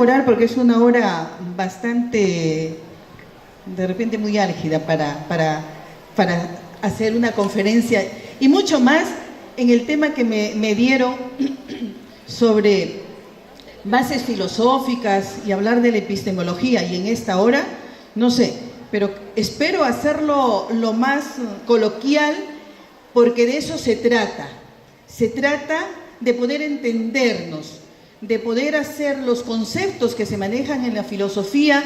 demorar porque es una hora bastante, de repente muy álgida para hacer una conferencia y mucho más en el tema que me dieron sobre bases filosóficas y hablar de la epistemología, y en esta hora, no sé, pero espero hacerlo lo más coloquial, porque de eso se trata. Se trata de poder entendernos, de poder hacer los conceptos que se manejan en la filosofía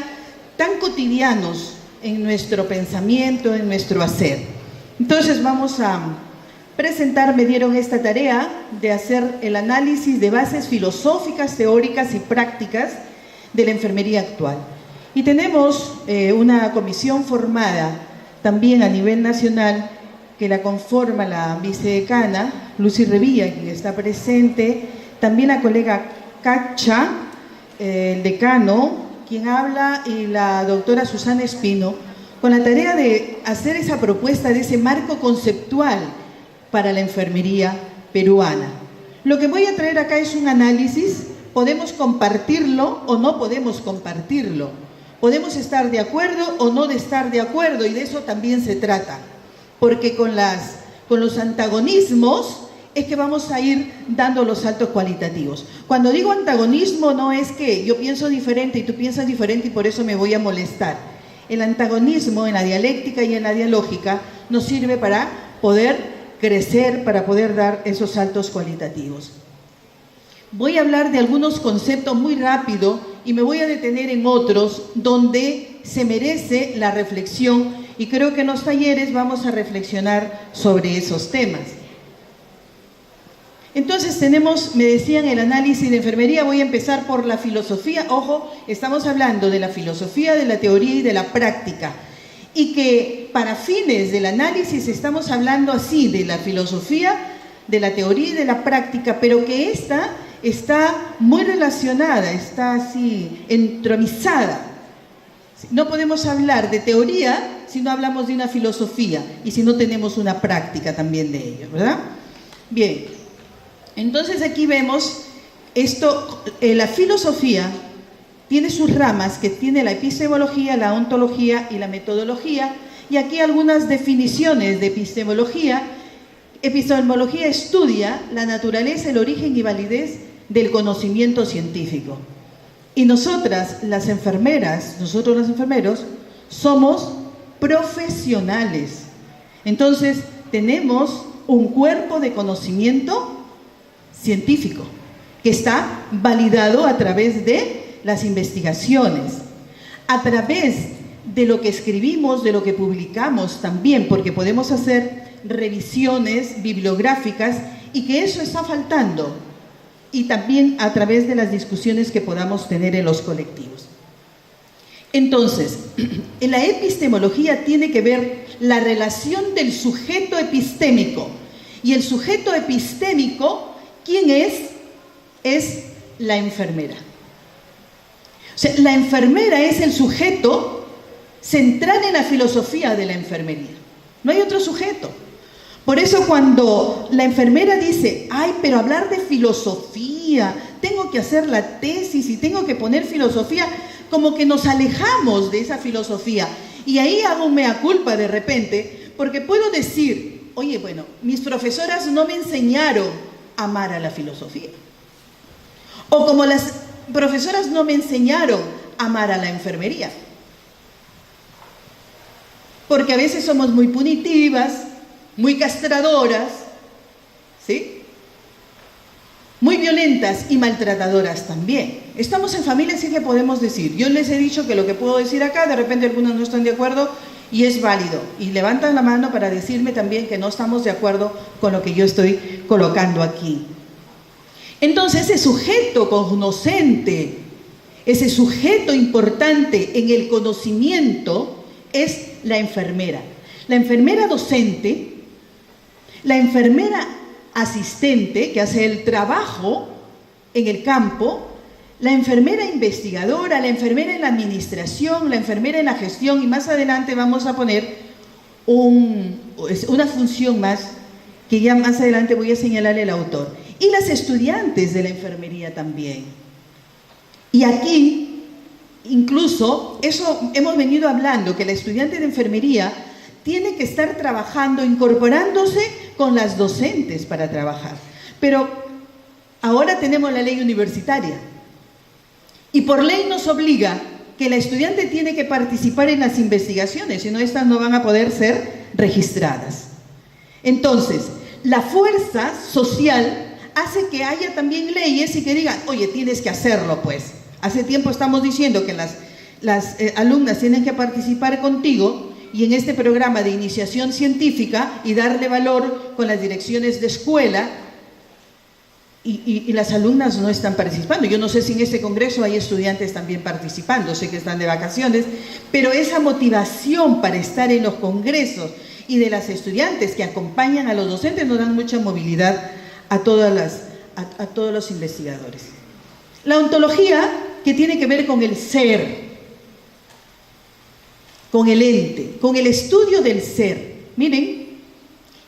tan cotidianos en nuestro pensamiento, en nuestro hacer. Entonces vamos a presentar, me dieron esta tarea de hacer el análisis de bases filosóficas, teóricas y prácticas de la enfermería actual. Y tenemos una comisión formada también a nivel nacional, que la conforma la vicedecana Lucy Revilla, quien está presente, también la colega Cacha, el decano, quien habla, y la doctora Susana Espino, con la tarea de hacer esa propuesta de ese marco conceptual para la enfermería peruana. Lo que voy a traer acá es un análisis, podemos compartirlo o no podemos compartirlo, podemos estar de acuerdo o no de estar de acuerdo, y de eso también se trata, porque con los antagonismos es que vamos a ir dando los saltos cualitativos. Cuando digo antagonismo, no es que yo pienso diferente y tú piensas diferente y por eso me voy a molestar. El antagonismo en la dialéctica y en la dialógica nos sirve para poder crecer, para poder dar esos saltos cualitativos. Voy a hablar de algunos conceptos muy rápido y me voy a detener en otros donde se merece la reflexión, y creo que en los talleres vamos a reflexionar sobre esos temas. Entonces tenemos, me decían, el análisis de enfermería. Voy a empezar por la filosofía. Ojo, estamos hablando de la filosofía, de la teoría y de la práctica. Y que para fines del análisis estamos hablando así de la filosofía, de la teoría y de la práctica, pero que esta está muy relacionada, está así entromisada. No podemos hablar de teoría si no hablamos de una filosofía y si no tenemos una práctica también de ello, ¿verdad? Bien, entonces aquí vemos esto, la filosofía tiene sus ramas, que tiene la epistemología, la ontología y la metodología, y aquí algunas definiciones de epistemología. Epistemología estudia la naturaleza, el origen y validez del conocimiento científico. Y nosotras, las enfermeras, nosotros los enfermeros, somos profesionales. Entonces, tenemos un cuerpo de conocimiento científico que está validado a través de las investigaciones, a través de lo que escribimos, de lo que publicamos también, porque podemos hacer revisiones bibliográficas y que eso está faltando, y también a través de las discusiones que podamos tener en los colectivos. Entonces, en la epistemología tiene que ver la relación del sujeto epistémico, y el sujeto epistémico, ¿quién es? Es la enfermera. O sea, la enfermera es el sujeto central en la filosofía de la enfermería. No hay otro sujeto. Por eso cuando la enfermera dice, ay, pero hablar de filosofía, tengo que hacer la tesis y tengo que poner filosofía, como que nos alejamos de esa filosofía. Y ahí hago un mea culpa de repente, porque puedo decir, oye, bueno, mis profesoras no me enseñaron a amar a la filosofía. O como las profesoras no me enseñaron a amar a la enfermería. Porque a veces somos muy punitivas, muy castradoras, ¿sí? Muy violentas y maltratadoras también. Estamos en familia, así que podemos decir. Yo les he dicho que lo que puedo decir acá, de repente algunos no están de acuerdo y es válido. Y levantan la mano para decirme también que no estamos de acuerdo con lo que yo estoy colocando aquí. Entonces, ese sujeto cognoscente, ese sujeto importante en el conocimiento es la enfermera. La enfermera docente, la enfermera asistente que hace el trabajo en el campo, la enfermera investigadora, la enfermera en la administración, la enfermera en la gestión, y más adelante vamos a poner una función más que ya más adelante voy a señalarle al autor. Y las estudiantes de la enfermería también. Y aquí, incluso, eso hemos venido hablando, que la estudiante de enfermería tiene que estar trabajando, incorporándose con las docentes para trabajar. Pero ahora tenemos la ley universitaria y por ley nos obliga que la estudiante tiene que participar en las investigaciones, si no, estas no van a poder ser registradas. Entonces, la fuerza social hace que haya también leyes y que digan, oye, tienes que hacerlo, pues. Hace tiempo estamos diciendo que las alumnas tienen que participar contigo y en este programa de iniciación científica y darle valor con las direcciones de escuela, y las alumnas no están participando. Yo no sé si en este congreso hay estudiantes también participando, sé que están de vacaciones, pero esa motivación para estar en los congresos y de las estudiantes que acompañan a los docentes nos dan mucha movilidad a todos los investigadores. La ontología, que tiene que ver con el ser, con el ente, con el estudio del ser, miren,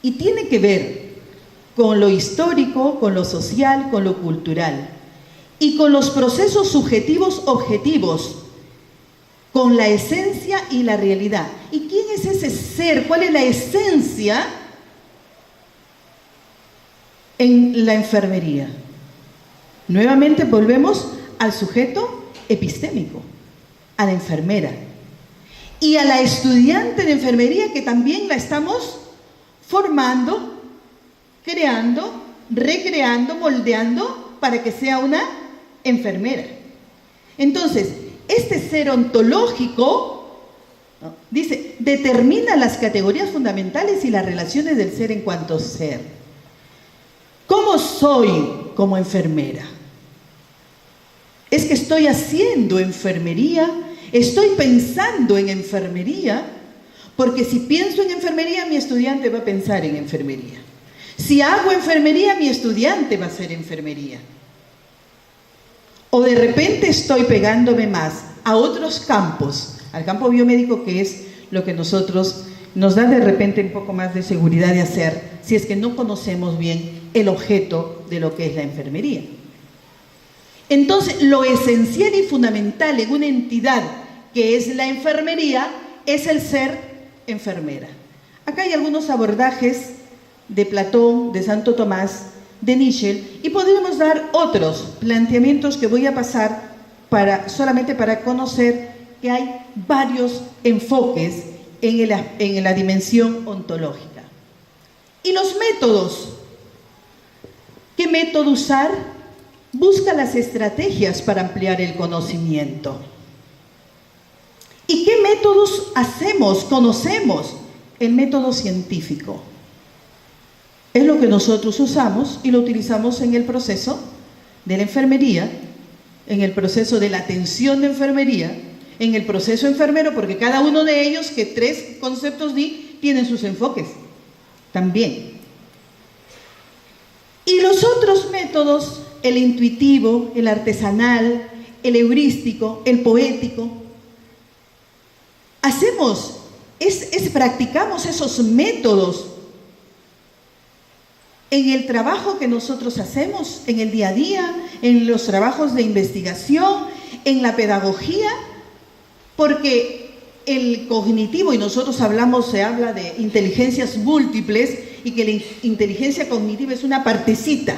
y tiene que ver con lo histórico, con lo social, con lo cultural, y con los procesos subjetivos objetivos, con la esencia y la realidad. ¿Y quién es ese ser? ¿Cuál es la esencia en la enfermería? Nuevamente volvemos al sujeto epistémico, a la enfermera, y a la estudiante de enfermería, que también la estamos formando, creando, recreando, moldeando para que sea una enfermera. Entonces, este ser ontológico, ¿no?, dice, determina las categorías fundamentales y las relaciones del ser en cuanto ser. ¿Cómo soy como enfermera? Es que estoy haciendo enfermería, estoy pensando en enfermería, porque si pienso en enfermería, mi estudiante va a pensar en enfermería. Si hago enfermería, mi estudiante va a hacer enfermería. O de repente estoy pegándome más a otros campos, al campo biomédico, que es lo que nos da de repente un poco más de seguridad de hacer, si es que no conocemos bien el objeto de lo que es la enfermería. Entonces, lo esencial y fundamental en una entidad que es la enfermería es el ser enfermera. Acá hay algunos abordajes de Platón, de Santo Tomás, de Nietzsche, y podríamos dar otros planteamientos que voy a pasar solamente para conocer que hay varios enfoques en la dimensión ontológica. Y los métodos. ¿Qué método usar? Busca las estrategias para ampliar el conocimiento. ¿Y qué métodos hacemos, conocemos? El método científico. Es lo que nosotros usamos y lo utilizamos en el proceso de la enfermería, en el proceso de la atención de enfermería, en el proceso enfermero, porque cada uno de ellos, que 3 conceptos di, tienen sus enfoques también. Y los otros métodos, el intuitivo, el artesanal, el heurístico, el poético, practicamos esos métodos en el trabajo que nosotros hacemos, en el día a día, en los trabajos de investigación, en la pedagogía, porque el cognitivo, y nosotros se habla de inteligencias múltiples, y que la inteligencia cognitiva es una partecita,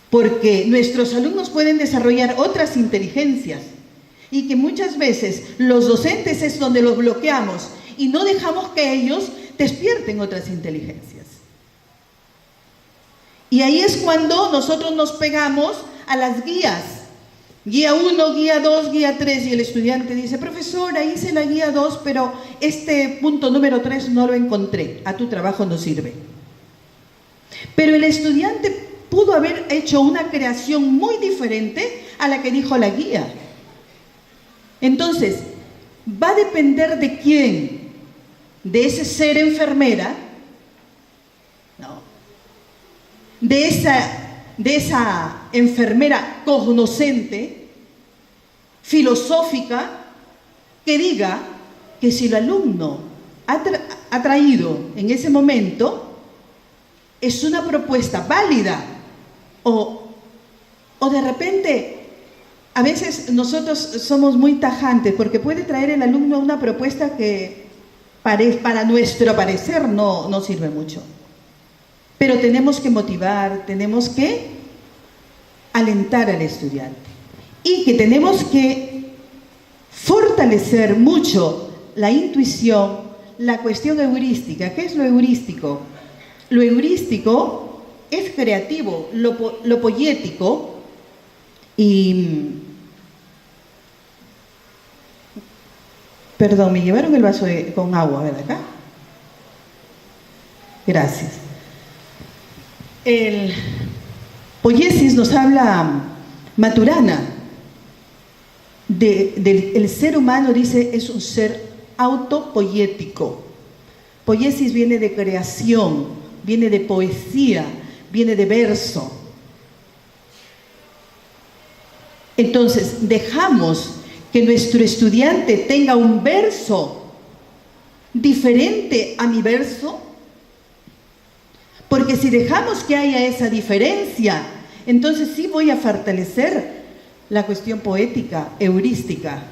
porque nuestros alumnos pueden desarrollar otras inteligencias, y que muchas veces los docentes es donde los bloqueamos y no dejamos que ellos despierten otras inteligencias. Y ahí es cuando nosotros nos pegamos a las guías. Guía 1, guía 2, guía 3, y el estudiante dice, profesora, hice la guía 2, pero este punto número 3 no lo encontré, a tu trabajo no sirve. Pero el estudiante pudo haber hecho una creación muy diferente a la que dijo la guía. Entonces, va a depender de quién, de ese ser enfermera, ¿no?, de esa enfermera cognoscente, filosófica, que diga que si el alumno ha traído en ese momento es una propuesta válida, o de repente a veces nosotros somos muy tajantes porque puede traer el alumno una propuesta que para nuestro parecer no sirve mucho. Pero tenemos que motivar, tenemos que alentar al estudiante y que tenemos que fortalecer mucho la intuición, la cuestión heurística. ¿Qué es lo heurístico? Lo heurístico es creativo, lo poético y... Perdón, me llevaron el vaso con agua, ¿verdad? Acá. Gracias. El poiesis nos habla Maturana. El ser humano, dice, es un ser autopoético. Poiesis viene de creación, viene de poesía, viene de verso. Entonces, dejamos que nuestro estudiante tenga un verso diferente a mi verso, porque si dejamos que haya esa diferencia, entonces sí voy a fortalecer la cuestión poética, heurística.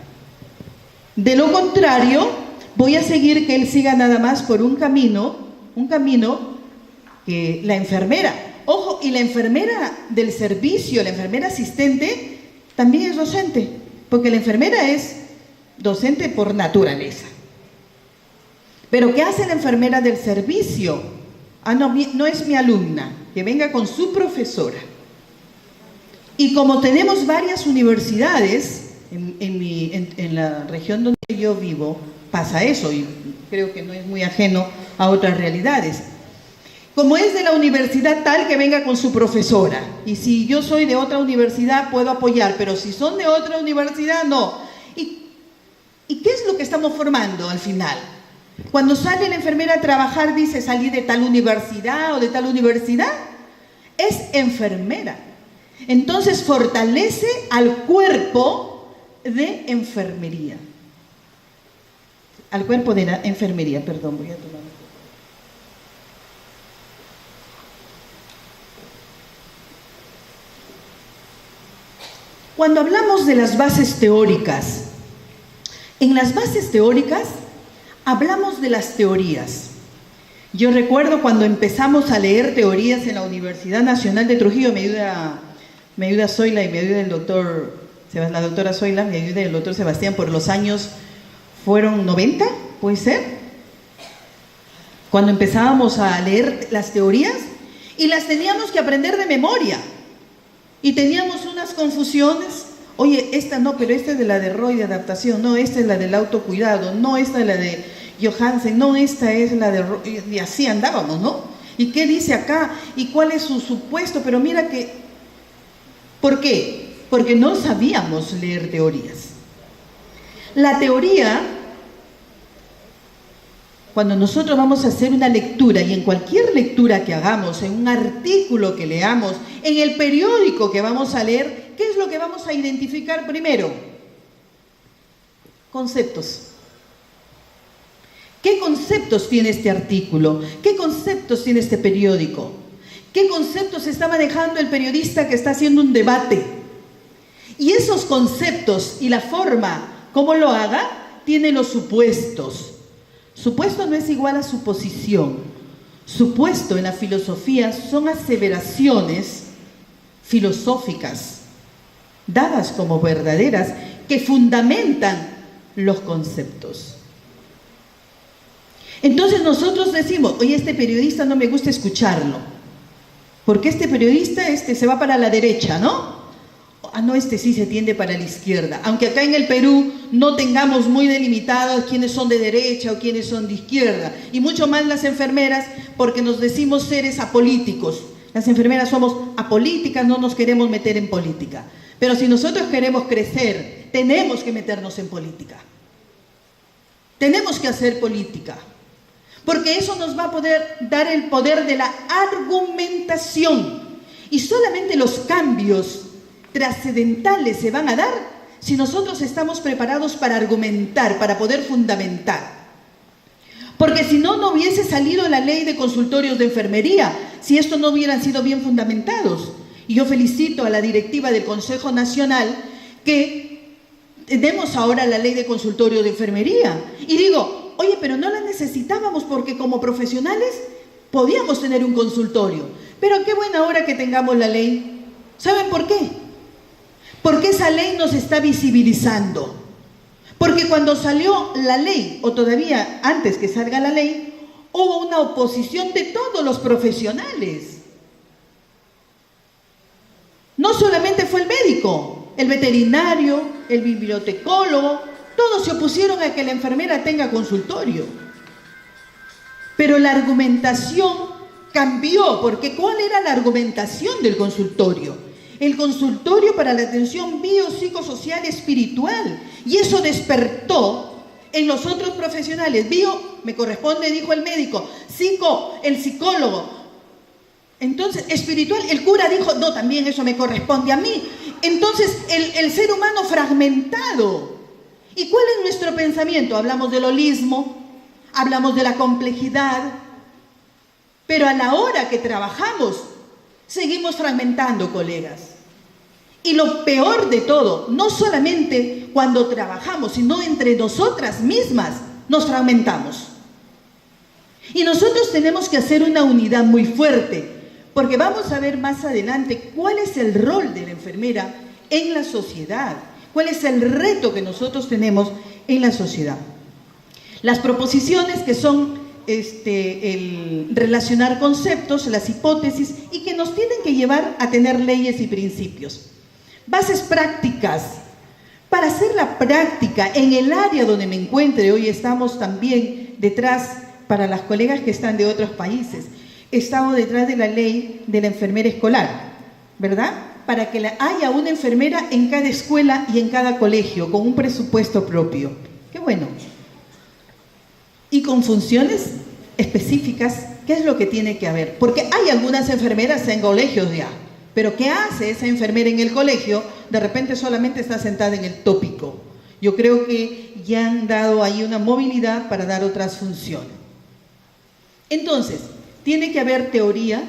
De lo contrario, voy a seguir que él siga nada más por un camino que la enfermera, ojo, y la enfermera del servicio, la enfermera asistente, también es docente, porque la enfermera es docente por naturaleza. Pero ¿qué hace la enfermera del servicio? No es mi alumna, que venga con su profesora. Y como tenemos varias universidades, en la región donde yo vivo, pasa eso, y creo que no es muy ajeno a otras realidades. Como es de la universidad tal, que venga con su profesora. Y si yo soy de otra universidad, puedo apoyar, pero si son de otra universidad, no. ¿Y qué es lo que estamos formando al final? Cuando sale la enfermera a trabajar, dice, salí de tal universidad o de tal universidad. Es enfermera. Entonces fortalece al cuerpo de enfermería. Al cuerpo de la enfermería, perdón, voy a tomar. Cuando hablamos de las bases teóricas, en las bases teóricas hablamos de las teorías. Yo recuerdo cuando empezamos a leer teorías en la Universidad Nacional de Trujillo, me ayuda Zoila y me ayuda la doctora Zoila, me ayuda el doctor Sebastián, por los años, fueron 90, ¿puede ser? Cuando empezábamos a leer las teorías y las teníamos que aprender de memoria. Y teníamos unas confusiones. Oye, esta no, pero esta es de la de Roy de adaptación. No, esta es la del autocuidado. No, esta es la de Johansen. No, esta es la de Roy. Y así andábamos, ¿no? ¿Y qué dice acá? ¿Y cuál es su supuesto? Pero mira que... ¿Por qué? Porque no sabíamos leer teorías. La teoría, cuando nosotros vamos a hacer una lectura, y en cualquier lectura que hagamos, en un artículo que leamos, en el periódico que vamos a leer, ¿qué es lo que vamos a identificar primero? Conceptos. ¿Qué conceptos tiene este artículo? ¿Qué conceptos tiene este periódico? ¿Qué conceptos está manejando el periodista que está haciendo un debate? Y esos conceptos y la forma como lo haga, tiene los supuestos. Supuesto no es igual a suposición. Supuesto en la filosofía son aseveraciones filosóficas dadas como verdaderas que fundamentan los conceptos. Entonces nosotros decimos, oye, este periodista no me gusta escucharlo, porque este periodista se va para la derecha, ¿no? No, este sí se tiende para la izquierda. Aunque acá en el Perú no tengamos muy delimitados quiénes son de derecha o quiénes son de izquierda. Y mucho más las enfermeras, porque nos decimos seres apolíticos. Las enfermeras somos apolíticas, no nos queremos meter en política. Pero si nosotros queremos crecer, tenemos que meternos en política. Tenemos que hacer política. Porque eso nos va a poder dar el poder de la argumentación. Y solamente los cambios trascendentales se van a dar si nosotros estamos preparados para argumentar, para poder fundamentar. Porque si no, no hubiese salido la ley de consultorios de enfermería, si estos no hubieran sido bien fundamentados. Y yo felicito a la directiva del Consejo Nacional que tenemos ahora la ley de consultorio de enfermería. Y digo, oye, pero no la necesitábamos porque como profesionales podíamos tener un consultorio. Pero qué buena hora que tengamos la ley. ¿Saben por qué? Porque esa ley nos está visibilizando. Porque cuando salió la ley, o todavía antes que salga la ley, hubo una oposición de todos los profesionales. No solamente fue el médico, el veterinario, el bibliotecólogo, todos se opusieron a que la enfermera tenga consultorio. Pero la argumentación cambió, porque ¿cuál era la argumentación del consultorio? El consultorio para la atención biopsicosocial espiritual. Y eso despertó en los otros profesionales. Bio, me corresponde, dijo el médico. Psico, el psicólogo. Entonces, espiritual, el cura dijo, no, también eso me corresponde a mí. Entonces, el ser humano fragmentado. ¿Y cuál es nuestro pensamiento? Hablamos del holismo, hablamos de la complejidad, pero a la hora que trabajamos, seguimos fragmentando, colegas. Y lo peor de todo, no solamente cuando trabajamos, sino entre nosotras mismas nos fragmentamos. Y nosotros tenemos que hacer una unidad muy fuerte, porque vamos a ver más adelante cuál es el rol de la enfermera en la sociedad, cuál es el reto que nosotros tenemos en la sociedad. Las proposiciones que son el relacionar conceptos, las hipótesis, y que nos tienen que llevar a tener leyes y principios. Bases prácticas. Para hacer la práctica en el área donde me encuentre, hoy estamos también detrás, para las colegas que están de otros países, estamos detrás de la ley de la enfermera escolar, ¿verdad? Para que haya una enfermera en cada escuela y en cada colegio, con un presupuesto propio. ¡Qué bueno! Y con funciones específicas, ¿qué es lo que tiene que haber? Porque hay algunas enfermeras en colegios ya, pero ¿qué hace esa enfermera en el colegio? De repente solamente está sentada en el tópico. Yo creo que ya han dado ahí una movilidad para dar otras funciones. Entonces, tiene que haber teoría,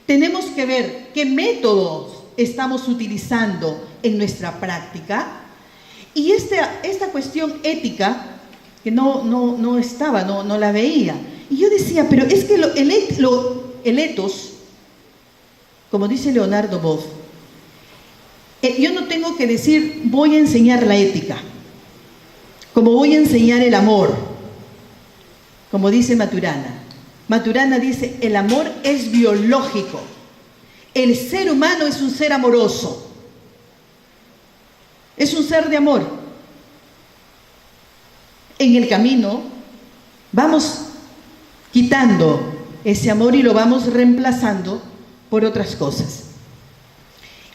tenemos que ver qué métodos estamos utilizando en nuestra práctica, y esta cuestión ética, que no estaba, no la veía. Y yo decía, pero es que el etos, como dice Leonardo Boff, yo no tengo que decir, voy a enseñar la ética, como voy a enseñar el amor, como dice Maturana. Maturana dice, el amor es biológico, el ser humano es un ser amoroso, es un ser de amor. En el camino vamos quitando ese amor y lo vamos reemplazando por otras cosas.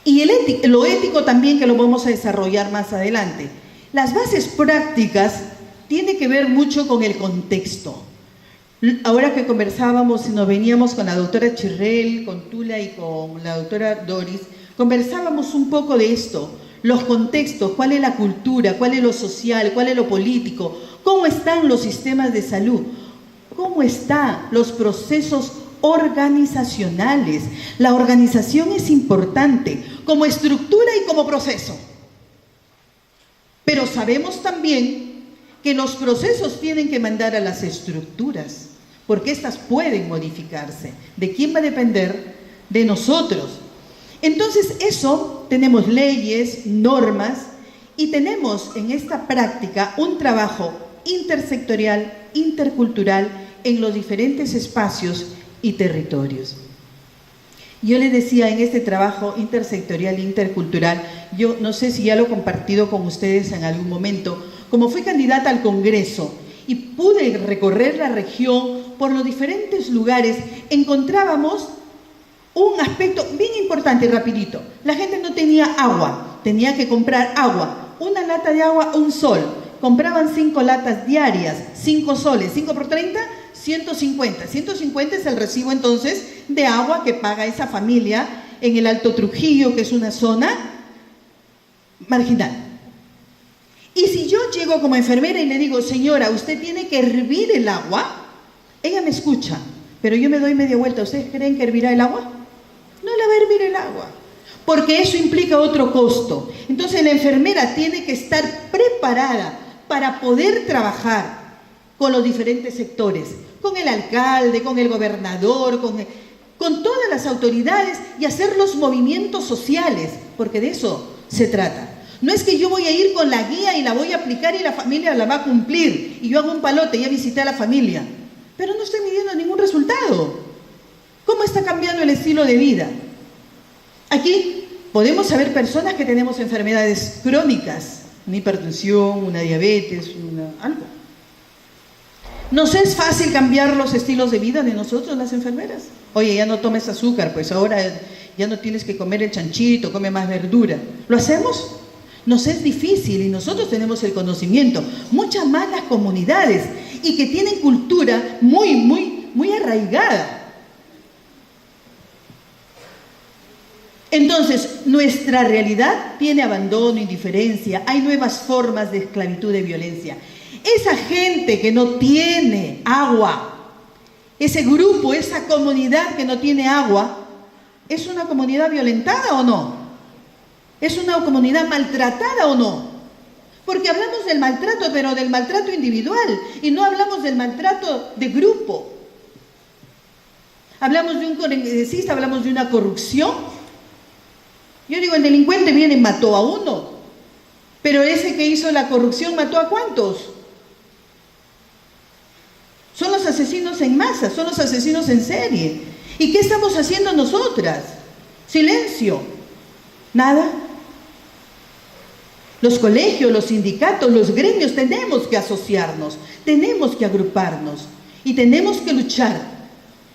Y lo ético también, que lo vamos a desarrollar más adelante. Las bases prácticas tienen que ver mucho con el contexto. Ahora que conversábamos y nos veníamos con la doctora Chirrel, con Tula y con la doctora Doris, conversábamos un poco de esto, los contextos, cuál es la cultura, cuál es lo social, cuál es lo político, cómo están los sistemas de salud, cómo están los procesos organizacionales. La organización es importante como estructura y como proceso. Pero sabemos también que los procesos tienen que mandar a las estructuras, porque éstas pueden modificarse. ¿De quién va a depender? De nosotros. Entonces eso, tenemos leyes, normas, y tenemos en esta práctica un trabajo intersectorial, intercultural, en los diferentes espacios y territorios. Yo les decía, en este trabajo intersectorial e intercultural, yo no sé si ya lo he compartido con ustedes en algún momento, como fui candidata al Congreso y pude recorrer la región por los diferentes lugares, encontrábamos un aspecto bien importante, rapidito. La gente no tenía agua, tenía que comprar agua, una lata de agua, un sol. Compraban 5 latas diarias, 5 soles, 5 por 30, 150. 150 es el recibo entonces de agua que paga esa familia en el Alto Trujillo, que es una zona marginal. Y si yo llego como enfermera y le digo, señora, usted tiene que hervir el agua, ella me escucha, pero yo me doy media vuelta. ¿Ustedes creen que hervirá el agua? No la va a hervir el agua, porque eso implica otro costo. Entonces la enfermera tiene que estar preparada para poder trabajar con los diferentes sectores, con el alcalde, con el gobernador, con todas las autoridades y hacer los movimientos sociales, porque de eso se trata. No es que yo voy a ir con la guía y la voy a aplicar y la familia la va a cumplir y yo hago un palote, ya visité a la familia, pero no estoy midiendo ningún resultado. ¿Cómo está cambiando el estilo de vida? Aquí podemos saber personas que tenemos enfermedades crónicas, una hipertensión, una diabetes, algo. ¿Nos es fácil cambiar los estilos de vida de nosotros, las enfermeras? Oye, ya no tomes azúcar, pues ahora ya no tienes que comer el chanchito, come más verdura. ¿Lo hacemos? Nos es difícil y nosotros tenemos el conocimiento. Muchas más las comunidades y que tienen cultura muy arraigada. Entonces, nuestra realidad tiene abandono, indiferencia, hay nuevas formas de esclavitud, de violencia. Esa gente que no tiene agua, ese grupo, esa comunidad que no tiene agua, ¿es una comunidad violentada o no? ¿Es una comunidad maltratada o no? Porque hablamos del maltrato, pero del maltrato individual, y no hablamos del maltrato de grupo. Hablamos de un congresista, hablamos de una corrupción. Yo digo, el delincuente viene y mató a uno, pero ese que hizo la corrupción mató a ¿cuántos? Son los asesinos en masa, son los asesinos en serie. ¿Y qué estamos haciendo nosotras? Silencio. Nada. Los colegios, los sindicatos, los gremios tenemos que asociarnos, tenemos que agruparnos y tenemos que luchar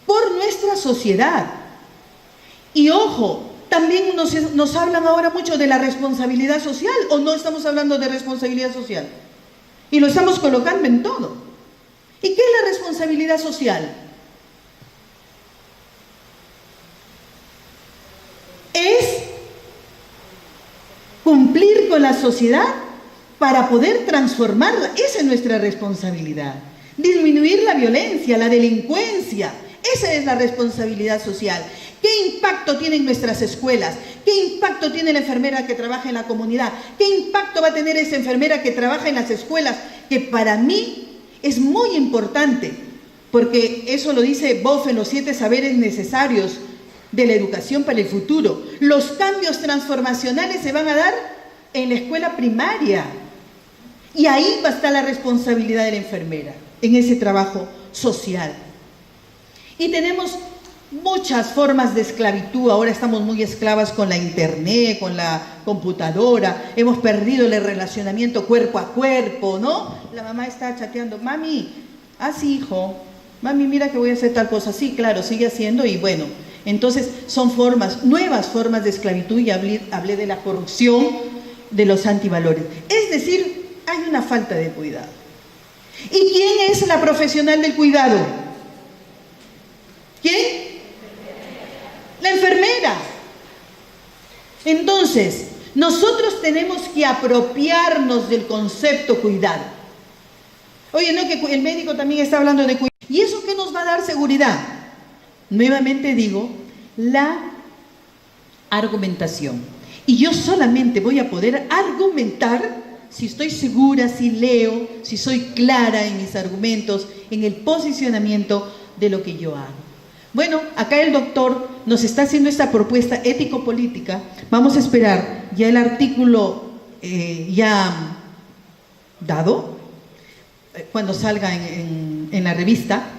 por nuestra sociedad. Y ojo, también nos hablan ahora mucho de la responsabilidad social, ¿o no estamos hablando de responsabilidad social? Y lo estamos colocando en todo. ¿Y qué es la responsabilidad social? Es cumplir con la sociedad para poder transformarla. Esa es nuestra responsabilidad. Disminuir la violencia, la delincuencia. Esa es la responsabilidad social. ¿Qué impacto tienen nuestras escuelas? ¿Qué impacto tiene la enfermera que trabaja en la comunidad? ¿Qué impacto va a tener esa enfermera que trabaja en las escuelas? Que para mí es muy importante, porque eso lo dice Boff en los 7 saberes necesarios de la educación para el futuro. Los cambios transformacionales se van a dar en la escuela primaria. Y ahí va a estar la responsabilidad de la enfermera, en ese trabajo social. Y tenemos muchas formas de esclavitud. Ahora estamos muy esclavas con la internet, con la computadora. Hemos perdido el relacionamiento cuerpo a cuerpo, ¿no? La mamá está chateando, mami, sí, hijo, mami, mira que voy a hacer tal cosa. Sí, claro, sigue haciendo y bueno. Entonces son nuevas formas de esclavitud y hablé de la corrupción, de los antivalores. Es decir, hay una falta de cuidado. ¿Y quién es la profesional del cuidado? ¿Quién? La enfermera. Entonces, nosotros tenemos que apropiarnos del concepto cuidado. Oye, ¿no? Que el médico también está hablando de cuidado. ¿Y eso qué nos va a dar seguridad? Nuevamente digo, la argumentación. Y yo solamente voy a poder argumentar si estoy segura, si leo, si soy clara en mis argumentos, en el posicionamiento de lo que yo hago. Bueno, acá el doctor nos está haciendo esta propuesta ético-política. Vamos a esperar ya el artículo ya dado, cuando salga en la revista,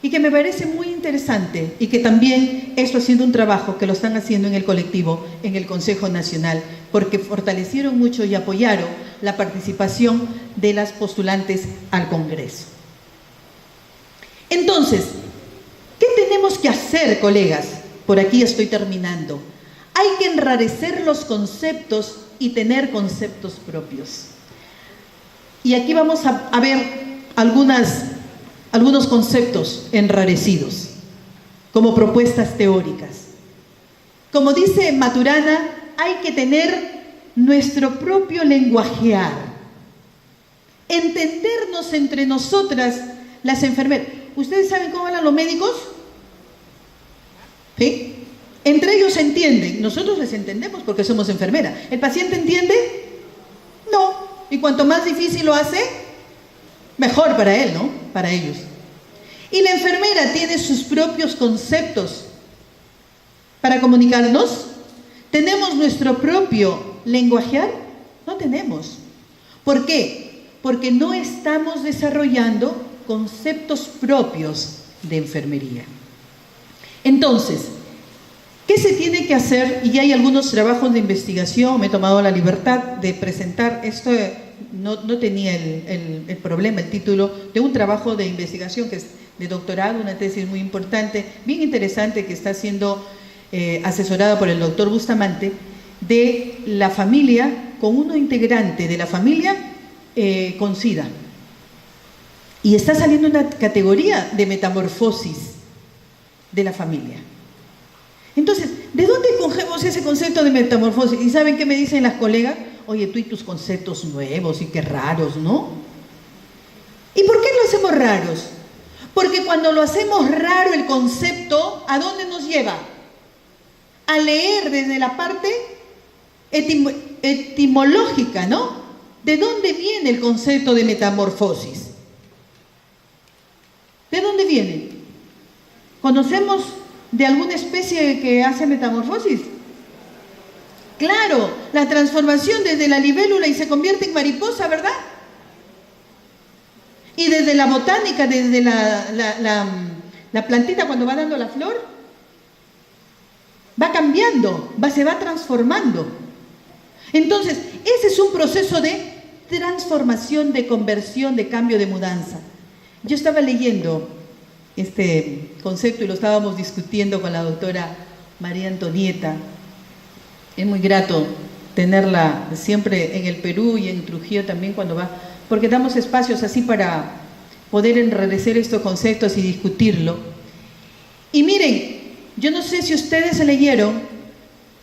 y que me parece muy interesante, y que también esto haciendo un trabajo que lo están haciendo en el colectivo, en el Consejo Nacional, porque fortalecieron mucho y apoyaron la participación de las postulantes al Congreso. Entonces, ¿qué tenemos que hacer, colegas? Por aquí estoy terminando. Hay que enrarecer los conceptos y tener conceptos propios. Y aquí vamos a ver algunos conceptos enrarecidos, como propuestas teóricas. Como dice Maturana, hay que tener nuestro propio lenguajear, entendernos entre nosotras, las enfermeras. ¿Ustedes saben cómo hablan los médicos? ¿Sí? Entre ellos se entienden, nosotros les entendemos porque somos enfermeras. ¿El paciente entiende? No. Y cuanto más difícil lo hace, mejor para él, ¿no? Para ellos. Y la enfermera tiene sus propios conceptos para comunicarnos. ¿Tenemos nuestro propio lenguajear? No tenemos. ¿Por qué? Porque no estamos desarrollando conceptos propios de enfermería. Entonces, ¿qué se tiene que hacer? Y hay algunos trabajos de investigación, me he tomado la libertad de presentar esto, no tenía el problema, el título de un trabajo de investigación que es de doctorado, una tesis muy importante, bien interesante, que está siendo asesorada por el doctor Bustamante, de la familia, con uno integrante de la familia con SIDA. Y está saliendo una categoría de metamorfosis de la familia. Entonces, ¿de dónde cogemos ese concepto de metamorfosis? ¿Y saben qué me dicen las colegas? Oye, tú y tus conceptos nuevos y qué raros, ¿no? ¿Y por qué lo hacemos raros? Porque cuando lo hacemos raro el concepto, ¿a dónde nos lleva? A leer desde la parte etimológica, ¿no? ¿De dónde viene el concepto de metamorfosis? ¿De dónde viene? ¿Conocemos de alguna especie que hace metamorfosis? Claro, la transformación desde la libélula y se convierte en mariposa, ¿verdad? Y desde la botánica, desde la plantita cuando va dando la flor, va cambiando, se va transformando. Entonces, ese es un proceso de transformación, de conversión, de cambio, de mudanza. Yo estaba leyendo este concepto y lo estábamos discutiendo con la doctora María Antonieta. Es muy grato tenerla siempre en el Perú y en Trujillo también cuando va, porque damos espacios así para poder enriquecer estos conceptos y discutirlo. Y miren, yo no sé si ustedes se leyeron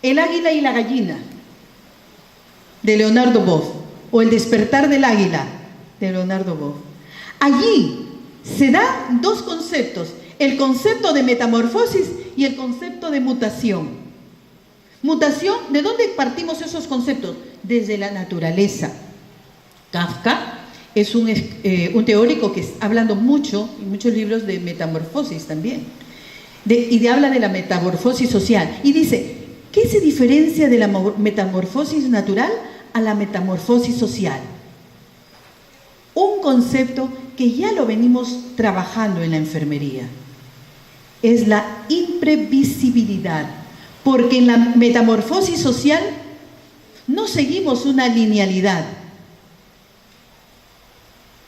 El águila y la gallina, de Leonardo Boff, o El despertar del águila, de Leonardo Boff. Allí se dan dos conceptos, el concepto de metamorfosis y el concepto de mutación. Mutación, ¿de dónde partimos esos conceptos? Desde la naturaleza. Kafka es un teórico que está hablando mucho, en muchos libros, de metamorfosis también. Habla de la metamorfosis social. Y dice, ¿qué se diferencia de la metamorfosis natural a la metamorfosis social? Un concepto que ya lo venimos trabajando en la enfermería. Es la imprevisibilidad. Porque en la metamorfosis social no seguimos una linealidad.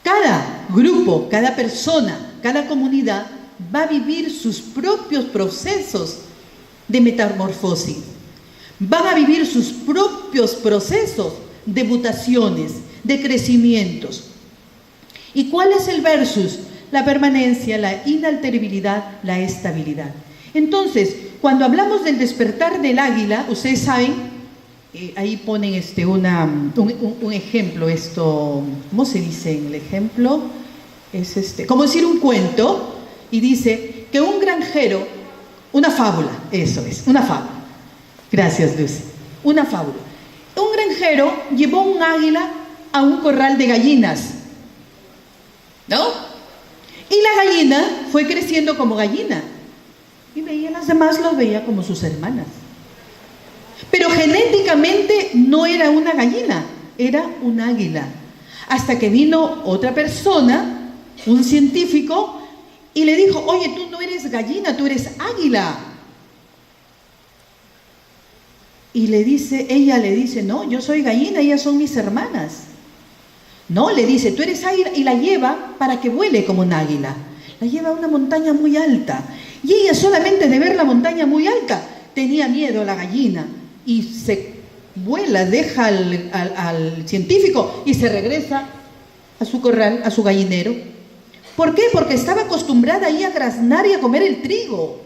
Cada grupo, cada persona, cada comunidad va a vivir sus propios procesos de metamorfosis. Van a vivir sus propios procesos de mutaciones, de crecimientos. ¿Y cuál es el versus? La permanencia, la inalterabilidad, la estabilidad. Entonces, cuando hablamos del despertar del águila, ustedes saben, ahí ponen un ejemplo, ¿cómo se dice en el ejemplo? Es como decir un cuento, y dice que un granjero, una fábula, eso es, una fábula. Gracias, Lucy. Una fábula. Un granjero llevó un águila a un corral de gallinas, ¿no? Y la gallina fue creciendo como gallina. Y veía a las demás, los veía como sus hermanas. Pero genéticamente no era una gallina, era un águila. Hasta que vino otra persona, un científico, y le dijo, oye, tú no eres gallina, tú eres águila. Y ella le dice, no, yo soy gallina, ellas son mis hermanas. No, le dice, tú eres águila, y la lleva para que vuele como un águila. La lleva a una montaña muy alta. Y ella solamente de ver la montaña muy alta tenía miedo a la gallina. Y se vuela, deja al científico y se regresa a su corral, a su gallinero. ¿Por qué? Porque estaba acostumbrada ahí a graznar y a comer el trigo.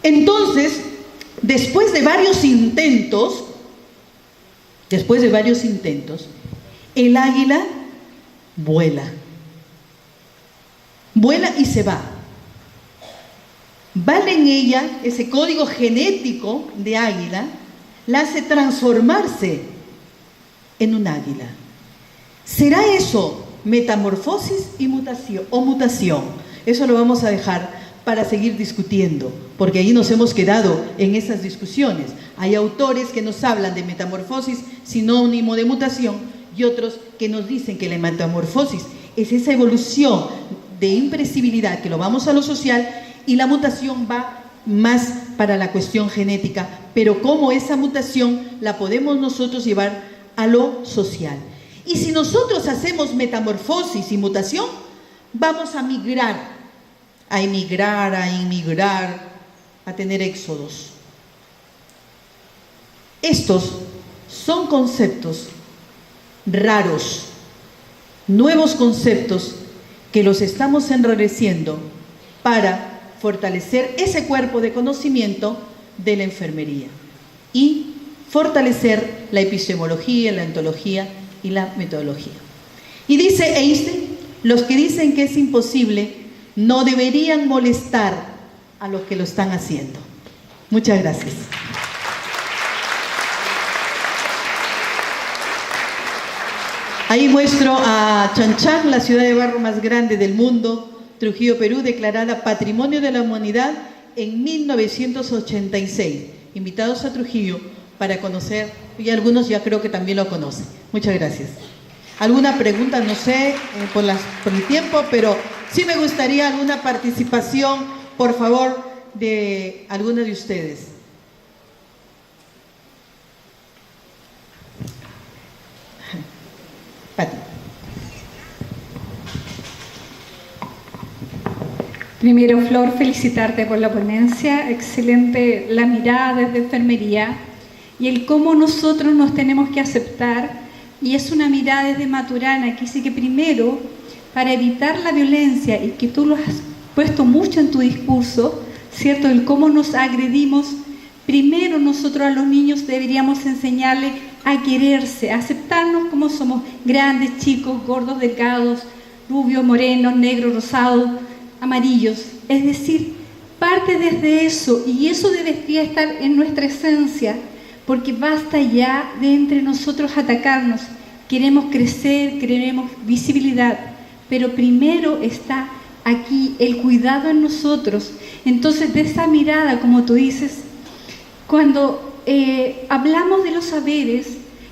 Entonces, después de varios intentos, el águila vuela. vuela y se va. Vale en ella ese código genético de águila, la hace transformarse en un águila. ¿Será eso metamorfosis y mutación o mutación? Eso lo vamos a dejar para seguir discutiendo, porque ahí nos hemos quedado en esas discusiones. Hay autores que nos hablan de metamorfosis sinónimo de mutación y otros que nos dicen que la metamorfosis es esa evolución de impresibilidad, que lo vamos a lo social, y la mutación va más para la cuestión genética, pero cómo esa mutación la podemos nosotros llevar a lo social. Y si nosotros hacemos metamorfosis y mutación, vamos a migrar, a emigrar, a inmigrar, a tener éxodos. Estos son conceptos raros, nuevos conceptos que los estamos enrareciendo para fortalecer ese cuerpo de conocimiento de la enfermería y fortalecer la epistemología, la ontología y la metodología. Y dice Einstein, los que dicen que es imposible no deberían molestar a los que lo están haciendo. Muchas gracias. Ahí muestro a Chanchán, la ciudad de barro más grande del mundo, Trujillo, Perú, declarada Patrimonio de la Humanidad en 1986. Invitados a Trujillo para conocer, y algunos ya creo que también lo conocen. Muchas gracias. ¿Alguna pregunta? No sé, por el tiempo, pero sí me gustaría alguna participación, por favor, de alguno de ustedes. Pati. Primero, Flor, felicitarte por la ponencia, excelente la mirada desde enfermería y el cómo nosotros nos tenemos que aceptar, y es una mirada desde Maturana que dice que primero, para evitar la violencia, y que tú lo has puesto mucho en tu discurso, ¿cierto? El cómo nos agredimos, primero nosotros a los niños deberíamos enseñarles a quererse, a aceptarnos como somos, grandes, chicos, gordos, delgados, rubios, morenos, negros, rosados, amarillos. Es decir, parte desde eso, y eso debería estar en nuestra esencia, porque basta ya de entre nosotros atacarnos. Queremos crecer, queremos visibilidad, pero primero está aquí el cuidado en nosotros. Entonces, de esa mirada, como tú dices, cuando hablamos de los saberes,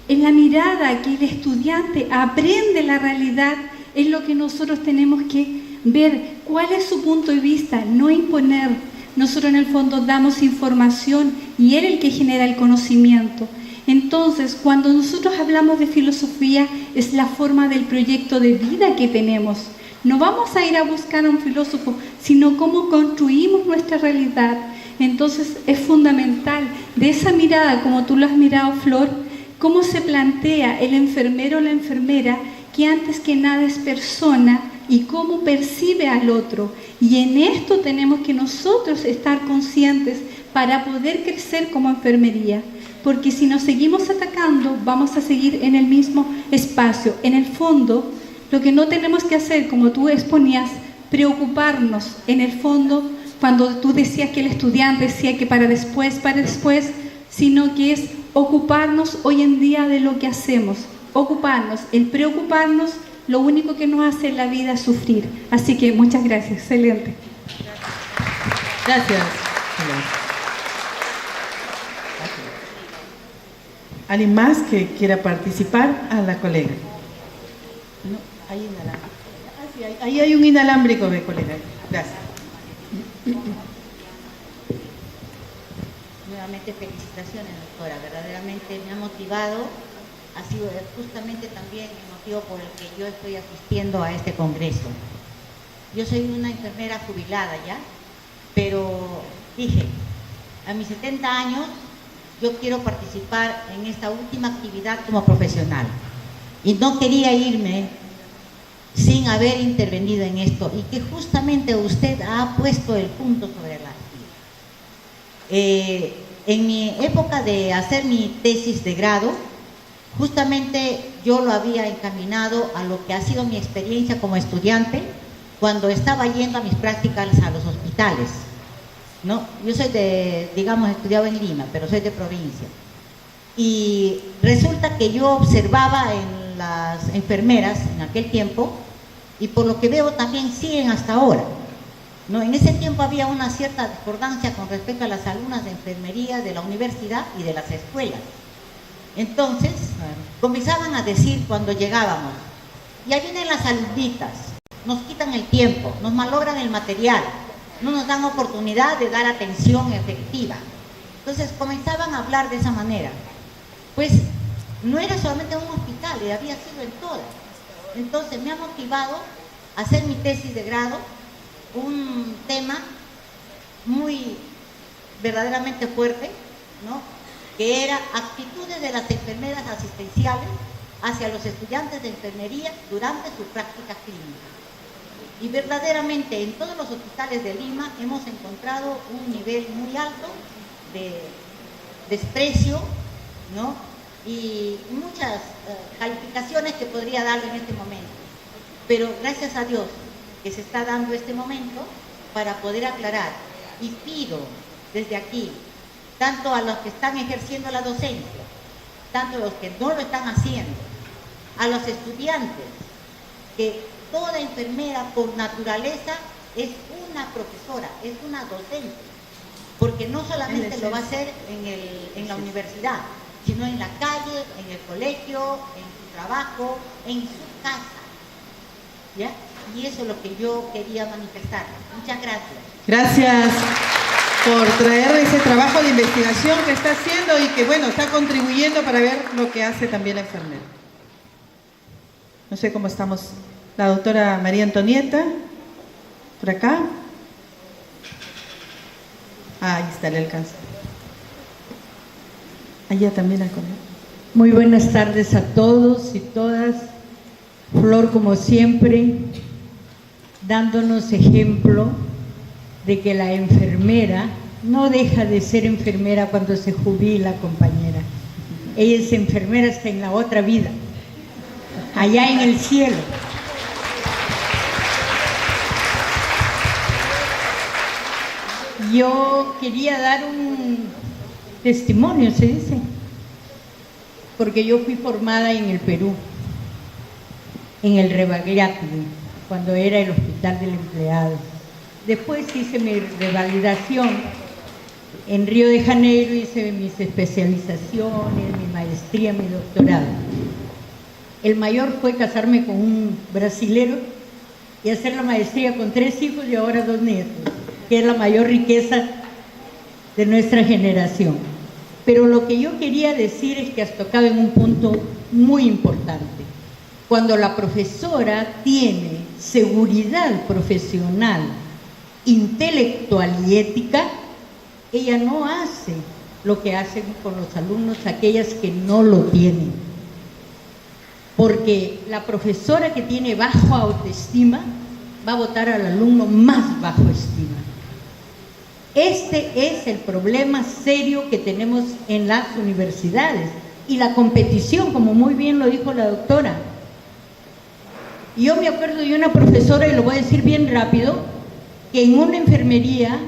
en la mirada que el estudiante aprende la realidad, es lo que nosotros tenemos que ver cuál es su punto de vista, no imponer. Nosotros en el fondo damos información y él es el que genera el conocimiento. Entonces, cuando nosotros hablamos de filosofía, es la forma del proyecto de vida que tenemos. No vamos a ir a buscar a un filósofo, sino cómo construimos nuestra realidad. Entonces, es fundamental de esa mirada, como tú lo has mirado, Flor, cómo se plantea el enfermero o la enfermera, que antes que nada es persona, y cómo percibe al otro. Y en esto tenemos que nosotros estar conscientes para poder crecer como enfermería. Porque si nos seguimos atacando, vamos a seguir en el mismo espacio. En el fondo, lo que no tenemos que hacer, como tú exponías, preocuparnos. En el fondo, cuando tú decías que el estudiante decía que para después, sino que es ocuparnos hoy en día de lo que hacemos. Ocuparnos, el preocuparnos, lo único que nos hace en la vida es sufrir. Así que muchas gracias, excelente. Gracias. ¿Alguien más que quiera participar? A la colega. No, hay inalámbrico. Sí, ahí hay un inalámbrico, colega. Gracias. Nuevamente felicitaciones, doctora. Verdaderamente me ha motivado. Ha sido justamente también el motivo por el que yo estoy asistiendo a este congreso. Yo soy una enfermera jubilada ya, pero dije, a mis 70 años yo quiero participar en esta última actividad como profesional. Y no quería irme sin haber intervenido en esto, y que justamente usted ha puesto el punto sobre la silla. En mi época de hacer mi tesis de grado, justamente yo lo había encaminado a lo que ha sido mi experiencia como estudiante cuando estaba yendo a mis prácticas a los hospitales, ¿no? Yo soy digamos, estudiaba en Lima, pero soy de provincia. Y resulta que yo observaba en las enfermeras en aquel tiempo, y por lo que veo también siguen hasta ahora, ¿no? En ese tiempo había una cierta discordancia con respecto a las alumnas de enfermería de la universidad y de las escuelas. Entonces, comenzaban a decir cuando llegábamos, ya vienen las alumnitas, nos quitan el tiempo, nos malogran el material, no nos dan oportunidad de dar atención efectiva. Entonces comenzaban a hablar de esa manera. Pues no era solamente en un hospital, había sido en todas. Entonces me ha motivado a hacer mi tesis de grado, un tema muy verdaderamente fuerte, ¿no? Que era actitudes de las enfermeras asistenciales hacia los estudiantes de enfermería durante su práctica clínica. Y verdaderamente en todos los hospitales de Lima hemos encontrado un nivel muy alto de desprecio, ¿no? Y muchas calificaciones que podría darle en este momento. Pero gracias a Dios que se está dando este momento para poder aclarar. Y pido desde aquí, tanto a los que están ejerciendo la docencia, tanto a los que no lo están haciendo, a los estudiantes, que toda enfermera por naturaleza es una profesora, es una docente, porque no solamente lo va a hacer en la universidad, sino en la calle, en el colegio, en su trabajo, en su casa, ¿ya? Y eso es lo que yo quería manifestar. Muchas gracias. Gracias por traer ese trabajo de investigación que está haciendo y que, bueno, está contribuyendo para ver lo que hace también la enfermera. No sé cómo estamos. La doctora María Antonieta, por acá. Ahí está, le alcanza. Allá también al comer. Muy buenas tardes a todos y todas. Flor, como siempre, dándonos ejemplo de que la enfermera no deja de ser enfermera cuando se jubila, compañera. Ella es enfermera hasta en la otra vida, allá en el cielo. Yo quería dar un testimonio, se dice, porque yo fui formada en el Perú, en el Rebagliati, cuando era el Hospital del Empleado. Después hice mi revalidación en Río de Janeiro, hice mis especializaciones, mi maestría, mi doctorado. El mayor fue casarme con un brasilero y hacer la maestría con 3 hijos y ahora 2 nietos, que es la mayor riqueza de nuestra generación. Pero lo que yo quería decir es que has tocado en un punto muy importante. Cuando la profesora tiene seguridad profesional, intelectual y ética, ella no hace lo que hacen con los alumnos aquellas que no lo tienen. Porque la profesora que tiene bajo autoestima va a botar al alumno más bajo estima. Este es el problema serio que tenemos en las universidades y la competición, como muy bien lo dijo la doctora. Yo me acuerdo de una profesora, y lo voy a decir bien rápido, que en una enfermería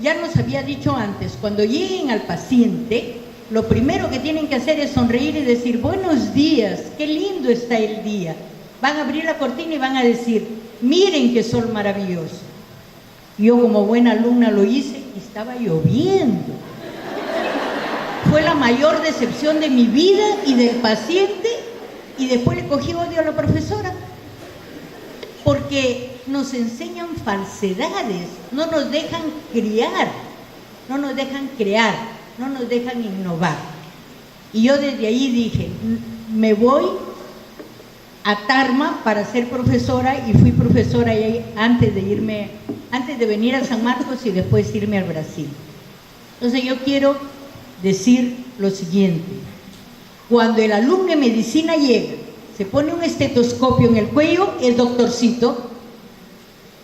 ya nos había dicho antes, cuando lleguen al paciente, lo primero que tienen que hacer es sonreír y decir, buenos días, qué lindo está el día. Van a abrir la cortina y van a decir, miren qué sol maravilloso. Yo como buena alumna lo hice y estaba lloviendo. Fue la mayor decepción de mi vida y del paciente, y después le cogí odio a la profesora, porque nos enseñan falsedades, no nos dejan criar, no nos dejan crear, no nos dejan innovar. Y yo desde ahí dije, me voy a Tarma para ser profesora, y fui profesora ahí antes de venir a San Marcos y después irme al Brasil. Entonces yo quiero decir lo siguiente: cuando el alumno de medicina llega, se pone un estetoscopio en el cuello, el doctorcito,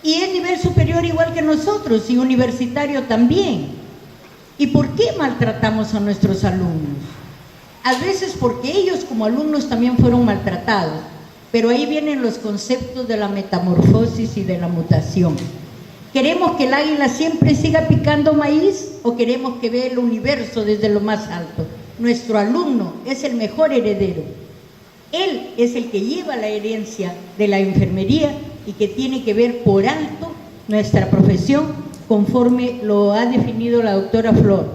y es nivel superior igual que nosotros, y universitario también. ¿Y por qué maltratamos a nuestros alumnos? A veces porque ellos como alumnos también fueron maltratados. pero ahí vienen los conceptos de la metamorfosis y de la mutación. ¿Queremos que el águila siempre siga picando maíz o queremos que vea el universo desde lo más alto? Nuestro alumno es el mejor heredero. Él es el que lleva la herencia de la enfermería y que tiene que ver por alto nuestra profesión conforme lo ha definido la doctora Flor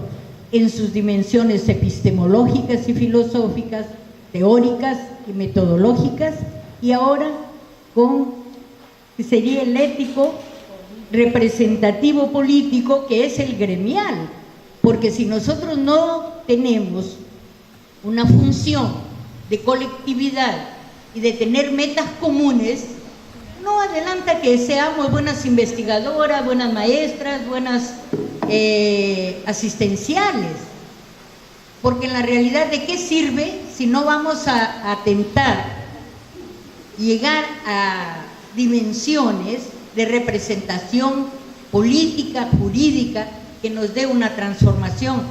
en sus dimensiones epistemológicas y filosóficas, teóricas y metodológicas, y ahora con que sería el ético representativo político, que es el gremial, porque si nosotros no tenemos una función de colectividad y de tener metas comunes, no adelanta que seamos buenas investigadoras, buenas maestras, buenas asistenciales, porque en la realidad, ¿de qué sirve si no vamos a atentar, llegar a dimensiones de representación política, jurídica, que nos dé una transformación,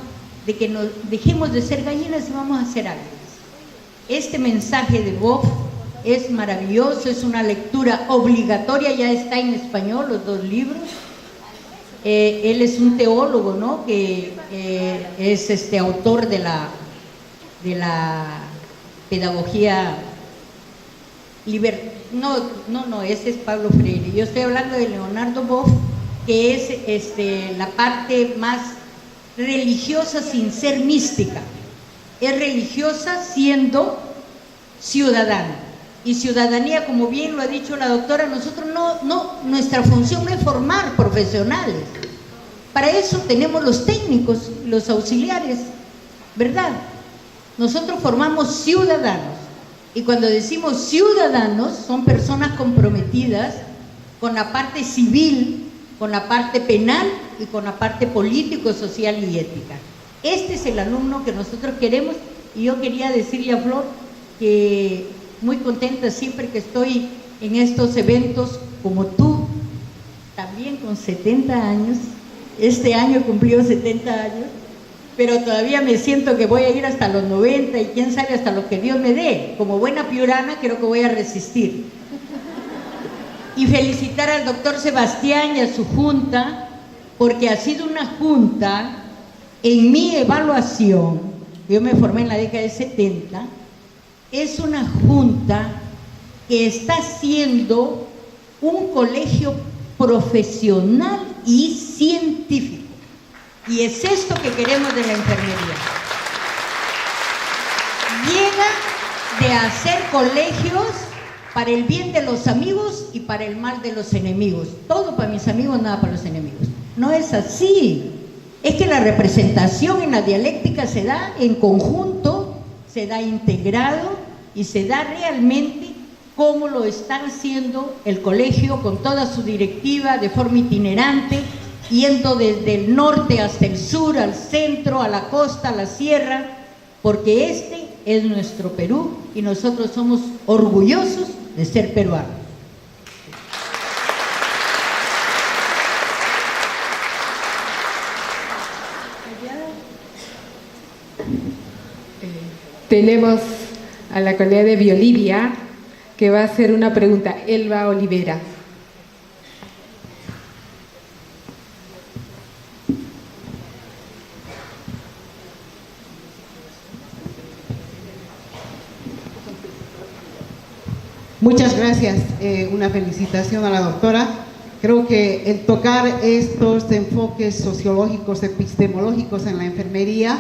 de que nos dejemos de ser gallinas y vamos a ser águilas? Este mensaje de Bob es maravilloso, es una lectura obligatoria, ya está en español los 2 libros. Él es un teólogo, ¿no?, que es autor de la pedagogía ese es Pablo Freire. Yo estoy hablando de Leonardo Boff, que es la parte más religiosa sin ser mística. Es religiosa siendo ciudadana. Y ciudadanía, como bien lo ha dicho la doctora, nosotros nuestra función no es formar profesionales. Para eso tenemos los técnicos, los auxiliares, ¿verdad? Nosotros formamos ciudadanos. Y cuando decimos ciudadanos, son personas comprometidas con la parte civil, con la parte penal y con la parte político, social y ética. Este es el alumno que nosotros queremos, y yo quería decirle a Flor que muy contenta siempre que estoy en estos eventos, como tú, también con 70 años, este año cumplió 70 años, pero todavía me siento que voy a ir hasta los 90 y quién sabe hasta lo que Dios me dé. Como buena piurana creo que voy a resistir. Y felicitar al doctor Sebastián y a su junta, porque ha sido una junta, en mi evaluación, yo me formé en la década de 70, es una junta que está siendo un colegio profesional y científico. Y es esto que queremos de la enfermería. Llega de hacer colegios para el bien de los amigos y para el mal de los enemigos. Todo para mis amigos, nada para los enemigos. No es así. Es que la representación en la dialéctica se da en conjunto, se da integrado y se da realmente como lo está haciendo el colegio con toda su directiva de forma itinerante, yendo desde el norte hasta el sur, al centro, a la costa, a la sierra, porque este es nuestro Perú y nosotros somos orgullosos de ser peruanos. Tenemos a la colega de Biolivia que va a hacer una pregunta, Elba Olivera. Muchas gracias, una felicitación a la doctora. Creo que el tocar estos enfoques sociológicos, epistemológicos en la enfermería,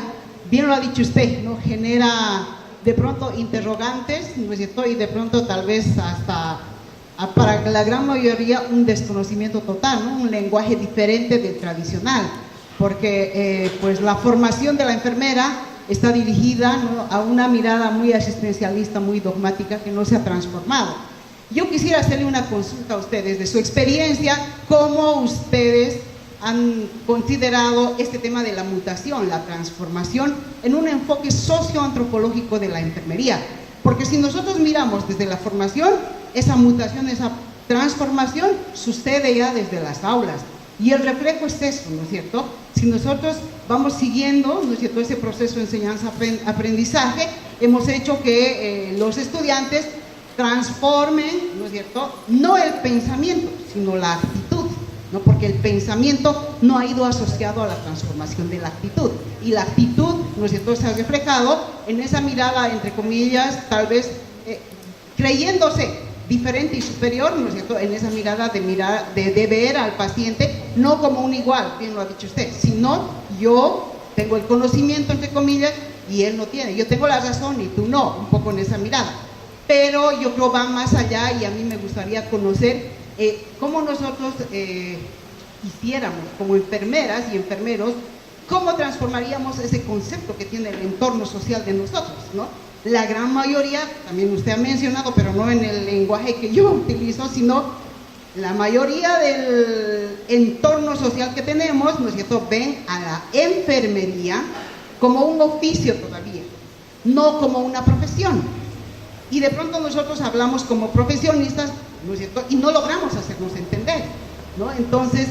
bien lo ha dicho usted, ¿no?, genera de pronto interrogantes, ¿no es cierto?, y de pronto tal vez hasta para la gran mayoría un desconocimiento total, ¿no?, un lenguaje diferente del tradicional, porque pues la formación de la enfermera está dirigida, ¿no?, a una mirada muy asistencialista, muy dogmática, que no se ha transformado. Yo quisiera hacerle una consulta a ustedes de su experiencia, cómo ustedes han considerado este tema de la mutación, la transformación, en un enfoque socioantropológico de la enfermería. Porque si nosotros miramos desde la formación, esa mutación, esa transformación sucede ya desde las aulas. Y el reflejo es eso, ¿no es cierto? Si nosotros vamos siguiendo, ¿no es cierto?, ese proceso de enseñanza-aprendizaje, hemos hecho que los estudiantes transformen, ¿no es cierto?, no el pensamiento, sino la actitud, ¿no? Porque el pensamiento no ha ido asociado a la transformación de la actitud, y la actitud, ¿no es cierto?, se ha reflejado en esa mirada, entre comillas, tal vez creyéndose diferente y superior, ¿no es cierto?, en esa mirada de ver al paciente no como un igual, bien lo ha dicho usted, sino yo tengo el conocimiento, entre comillas, y él no tiene, yo tengo la razón y tú no, un poco en esa mirada. Pero yo creo va más allá, y a mí me gustaría conocer cómo nosotros quisiéramos, como enfermeras y enfermeros, cómo transformaríamos ese concepto que tiene el entorno social de nosotros, ¿no? La gran mayoría, también usted ha mencionado, pero no en el lenguaje que yo utilizo, sino la mayoría del entorno social que tenemos, ¿no es cierto?, ven a la enfermería como un oficio todavía, no como una profesión. Y de pronto nosotros hablamos como profesionistas, ¿no es cierto?, y no logramos hacernos entender, ¿no? Entonces,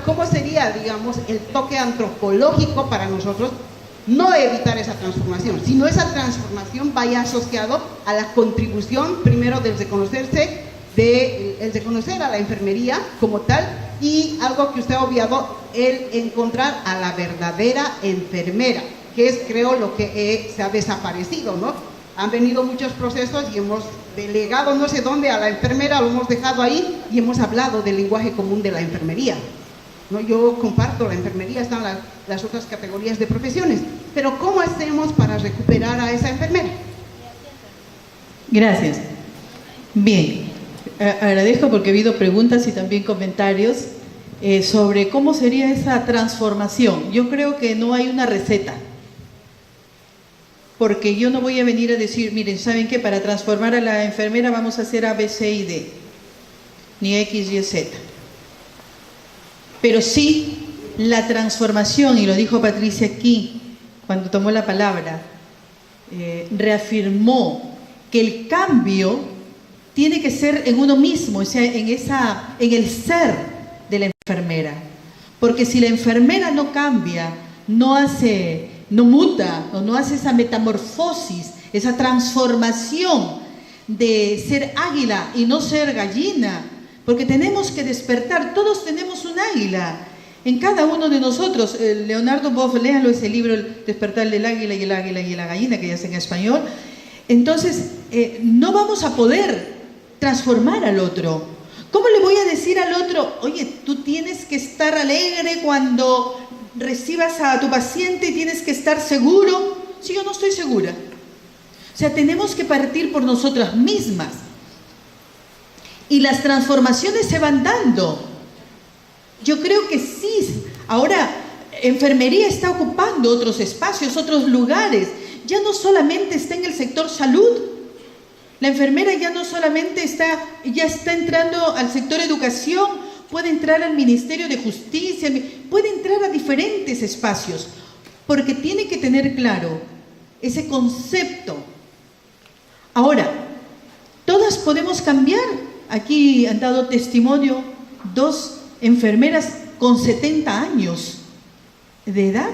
¿cómo sería, digamos, el toque antropológico para nosotros? No evitar esa transformación, sino esa transformación vaya asociado a la contribución, primero, del reconocerse, el reconocer a la enfermería como tal, y algo que usted ha obviado, el encontrar a la verdadera enfermera, que es, creo, lo que se ha desaparecido, ¿no? Han venido muchos procesos y hemos delegado no sé dónde a la enfermera, lo hemos dejado ahí y hemos hablado del lenguaje común de la enfermería, ¿no? Yo comparto, la enfermería, están las otras categorías de profesiones, pero ¿cómo hacemos para recuperar a esa enfermera? Gracias. Bien, agradezco porque he habido preguntas y también comentarios sobre cómo sería esa transformación. Yo creo que no hay una receta, porque yo no voy a venir a decir, miren, ¿saben qué? Para transformar a la enfermera vamos a hacer A, B, C y D, ni X, Y, Z. Pero sí, la transformación, y lo dijo Patricia aquí, cuando tomó la palabra, reafirmó que el cambio tiene que ser en uno mismo, o sea, en el ser de la enfermera. Porque si la enfermera no cambia, no muta, o no hace esa metamorfosis, esa transformación de ser águila y no ser gallina, porque tenemos que despertar, todos tenemos un águila en cada uno de nosotros. Leonardo Boff, léanlo, ese libro, El despertar del águila y la gallina, que ya está en español. Entonces, no vamos a poder transformar al otro. ¿Cómo le voy a decir al otro, oye, tú tienes que estar alegre cuando recibas a tu paciente y tienes que estar seguro, si yo no estoy segura? O sea, tenemos que partir por nosotras mismas. Y las transformaciones se van dando. Yo creo que sí. Ahora, enfermería está ocupando otros espacios, otros lugares. Ya no solamente está en el sector salud. La enfermera ya no solamente ya está entrando al sector educación, puede entrar al Ministerio de Justicia, puede entrar a diferentes espacios, porque tiene que tener claro ese concepto. Ahora, todas podemos cambiar. Aquí han dado testimonio 2 enfermeras con 70 años de edad,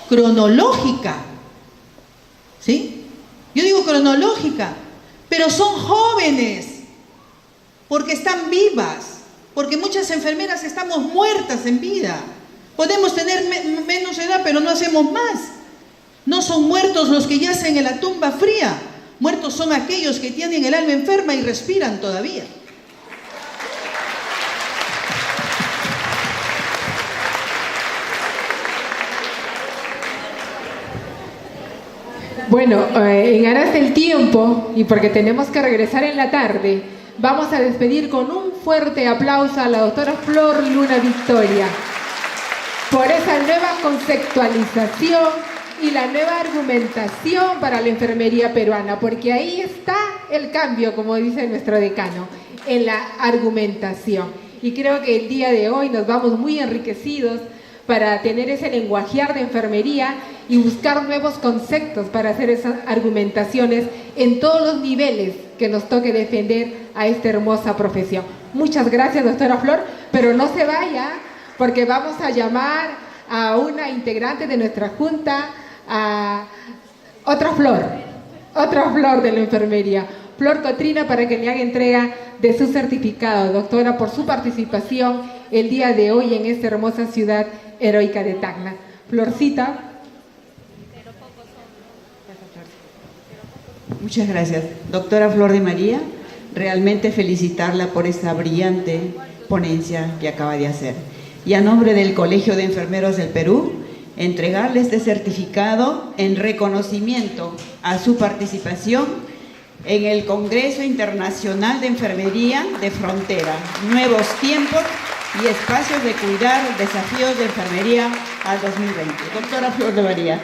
cronológica, ¿sí? Yo digo cronológica, pero son jóvenes, porque están vivas, porque muchas enfermeras estamos muertas en vida. Podemos tener menos edad, pero no hacemos más. No son muertos los que yacen en la tumba fría, muertos son aquellos que tienen el alma enferma y respiran todavía. Bueno, en aras del tiempo y porque tenemos que regresar en la tarde, vamos a despedir con un fuerte aplauso a la doctora Flor Luna Victoria por esa nueva conceptualización y la nueva argumentación para la enfermería peruana, porque ahí está el cambio, como dice nuestro decano, en la argumentación. Y creo que el día de hoy nos vamos muy enriquecidos para tener ese lenguajear de enfermería y buscar nuevos conceptos para hacer esas argumentaciones en todos los niveles que nos toque defender a esta hermosa profesión. Muchas gracias, doctora Flor, pero no se vaya, porque vamos a llamar a una integrante de nuestra junta, a otra flor de la enfermería. Flor Cotrina para que le haga entrega de su certificado. Doctora, por su participación el día de hoy en esta hermosa ciudad heroica de Tacna. Florcita. Muchas gracias. Doctora Flor de María, realmente felicitarla por esta brillante ponencia que acaba de hacer. Y a nombre del Colegio de Enfermeros del Perú, entregarle este certificado en reconocimiento a su participación en el Congreso Internacional de Enfermería de Frontera, Nuevos Tiempos y Espacios de Cuidar, Desafíos de Enfermería al 2020. Doctora Flor de María.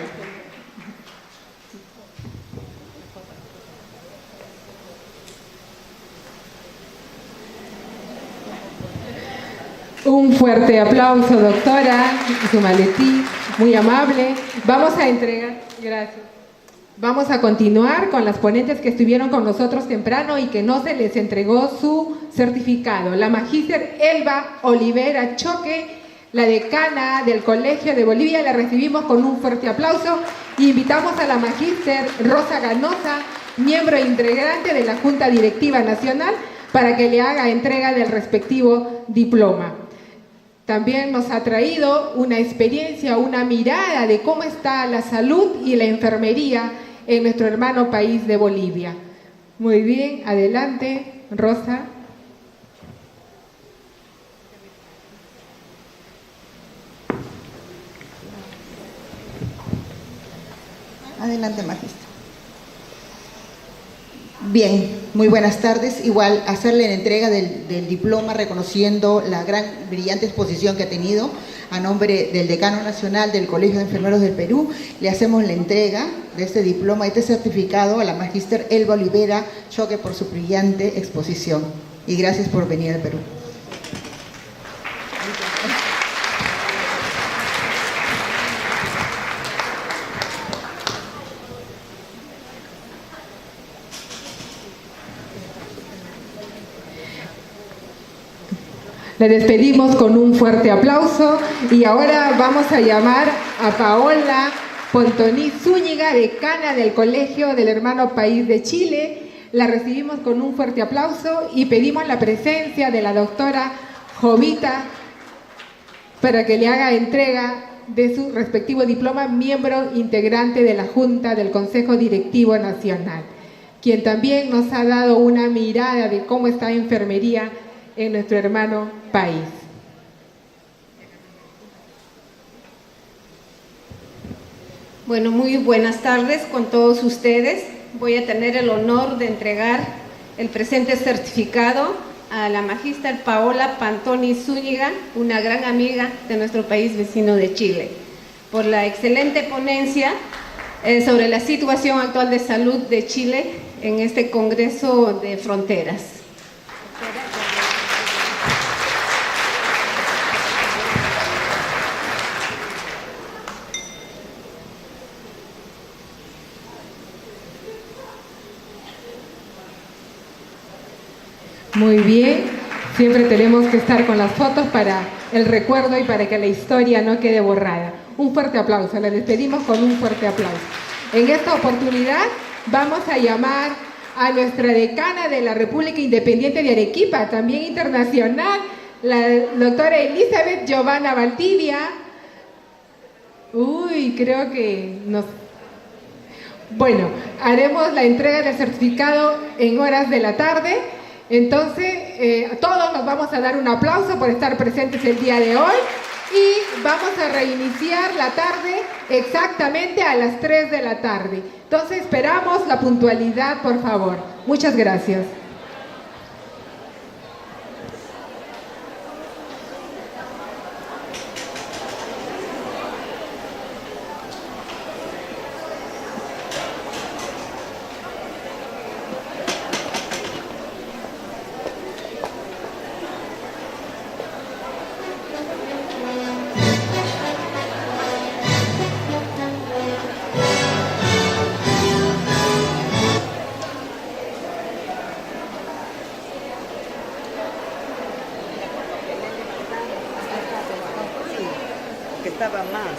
Un fuerte aplauso, doctora, su maletín, muy amable. Vamos a entregar, gracias. Vamos a continuar con las ponentes que estuvieron con nosotros temprano y que no se les entregó su certificado. La magíster Elba Olivera Choque, la decana del Colegio de Bolivia, la recibimos con un fuerte aplauso. Invitamos a la magíster Rosa Ganosa, miembro e integrante de la Junta Directiva Nacional, para que le haga entrega del respectivo diploma. También nos ha traído una experiencia, una mirada de cómo está la salud y la enfermería en nuestro hermano país de Bolivia. Muy bien, adelante, Rosa. Adelante, magíster. Bien, muy buenas tardes. Igual hacerle la entrega del diploma reconociendo la gran, brillante exposición que ha tenido. A nombre del Decano Nacional del Colegio de Enfermeros del Perú, le hacemos la entrega de este diploma y este certificado a la magíster Elba Olivera Choque por su brillante exposición. Y gracias por venir al Perú. Le despedimos con un fuerte aplauso y ahora vamos a llamar a Paola Pontoni Zúñiga, decana del Colegio del Hermano País de Chile. La recibimos con un fuerte aplauso y pedimos la presencia de la doctora Jovita para que le haga entrega de su respectivo diploma, miembro integrante de la Junta del Consejo Directivo Nacional, quien también nos ha dado una mirada de cómo está la enfermería en nuestro hermano país. Bueno, muy buenas tardes con todos ustedes. Voy a tener el honor de entregar el presente certificado a la magíster Paola Pontoni Zúñiga, una gran amiga de nuestro país vecino de Chile, por la excelente ponencia sobre la situación actual de salud de Chile en este Congreso de Fronteras. Muy bien, siempre tenemos que estar con las fotos para el recuerdo y para que la historia no quede borrada. Un fuerte aplauso, la despedimos con un fuerte aplauso. En esta oportunidad vamos a llamar a nuestra decana de la República Independiente de Arequipa, también internacional, la doctora Elizabeth Giovanna Valdivia. Creo que nos... Bueno, haremos la entrega del certificado en horas de la tarde. Entonces, a todos nos vamos a dar un aplauso por estar presentes el día de hoy y vamos a reiniciar la tarde exactamente a las 3 de la tarde. Entonces, esperamos la puntualidad, por favor. Muchas gracias. Estaba más.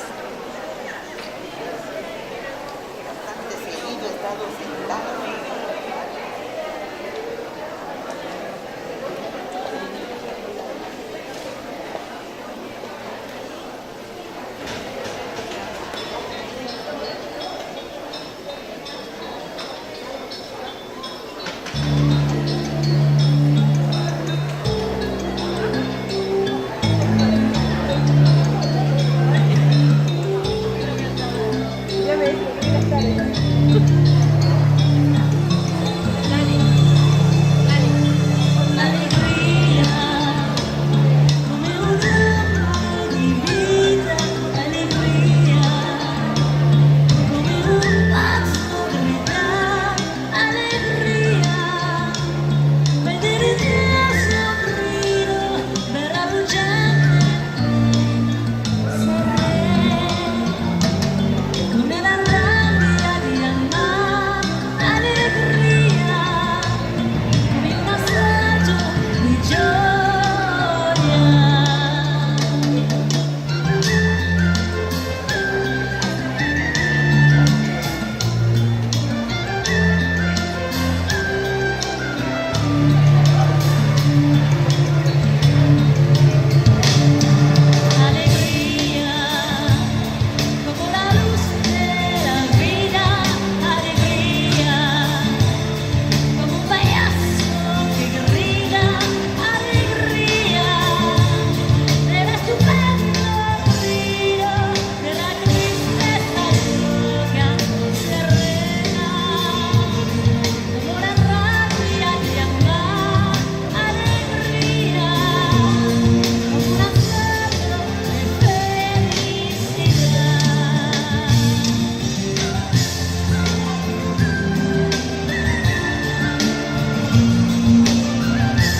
estar en